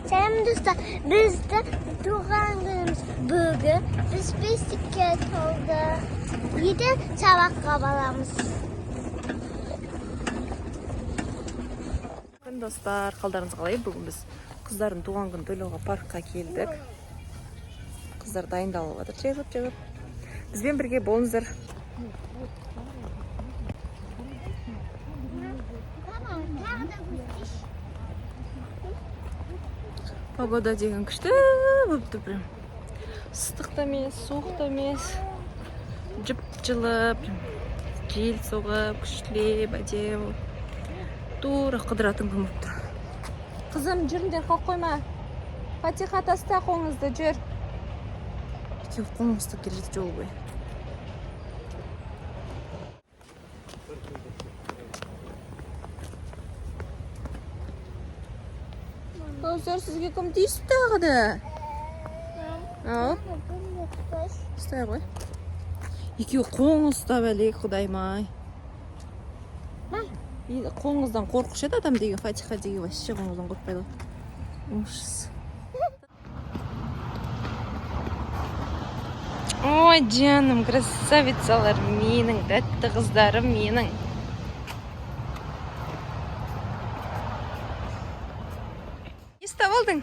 Selam dostlar, biz de doğan günümüz bugün. Biz bisiklet oldu. Bir de sabah kabalamız. Bakın dostlar, қалдарыңыз қалай? Бүгін біз қыздардың туған күнін тойлауға паркқа келдік. Қыздар дайындалып жатыр, жығып. Бізбен бірге болыңыздар. Погода деген күшті болып тұр. Ыстық та емес, суық та емес. Жып-жылып, жел соғып, күштілеп, әдемі. Тура қыдыратын күн болып тұр. Қызым, жүріңдер, қалып қойма. Фатиха таста қолыңызды, жүр. Екеу қолыңызды келе жетті жол бойы. Dostlar, sizге кім дейсіз тағы да? Ал? Ұстай ғой. Екеу қолыңыз ұстап әлек, құдайым-ай. Қолыңыздан қорқыш еді адам деген, Фатиха деген вообще қолыңыздан қорқпайды. Ужас. Ой, жаным, красавицалар менің, тәтті қыздарым менің. Не ұстап алдың?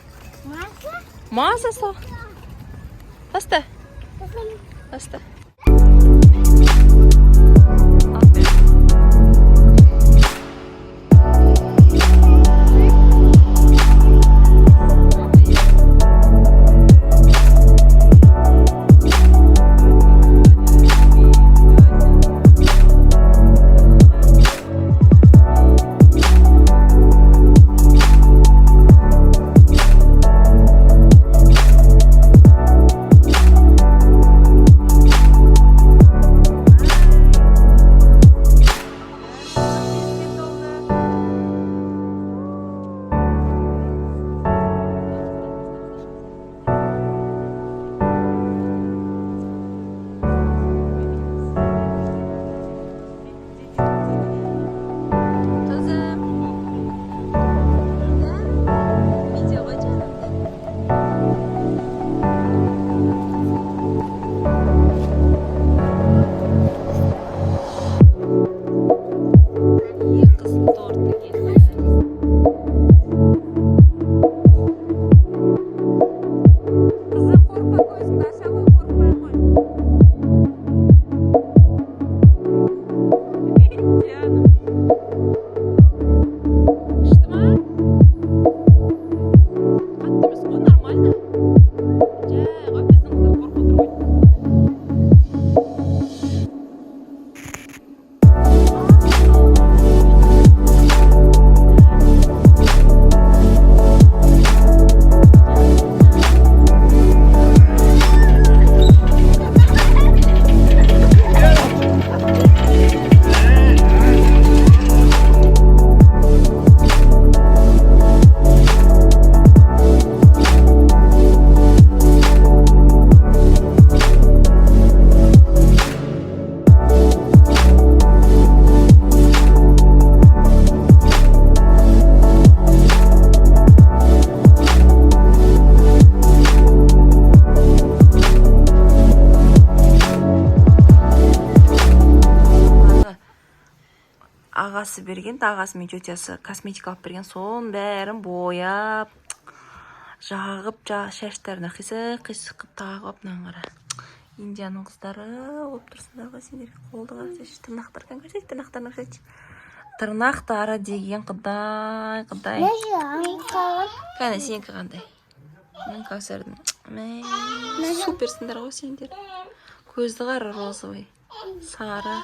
Маса сол. Таста. Таста. Ағасы берген, ағасы мен тетясы косметика алып берген, соның бәрін бояп, жағып, шаштарына қисық тағып, мынаны қара. Индияның қыздары болып тұрсыңдар ғой, сендер қолды қарасайшы, тырнақтардан көрсетші, тырнақтарын көрсетші. Тырнақтары деген құдай. Қане, сенікі қандай? Мен Кәусәрдің. Суперсіңдер ғой сендер. Көзді қара розовый, сары.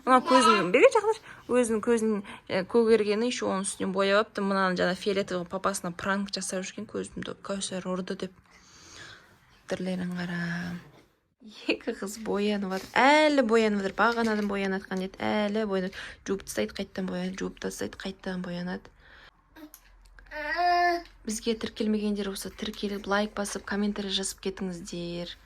Ona көзін берген жақындар. Өзінің көзін көгергені еще оның үстінен бояп апты. Мынаны жаңа фиолетовый папасына пранк жасап жүрген, көзімді Кәусар ұрды деп. Түрлерін қара. Екі қыз боянып жатыр. Әлі боянып жатыр. Бағанадан боянатқан деді. Әлі боянады. Жуып тастайды, қайттан боянады. Жуып тастайды, қайттан боянады. Бізге тіркелмегендер болса, тіркеліп, лайк басып, комментарий жазып кетіңіздер.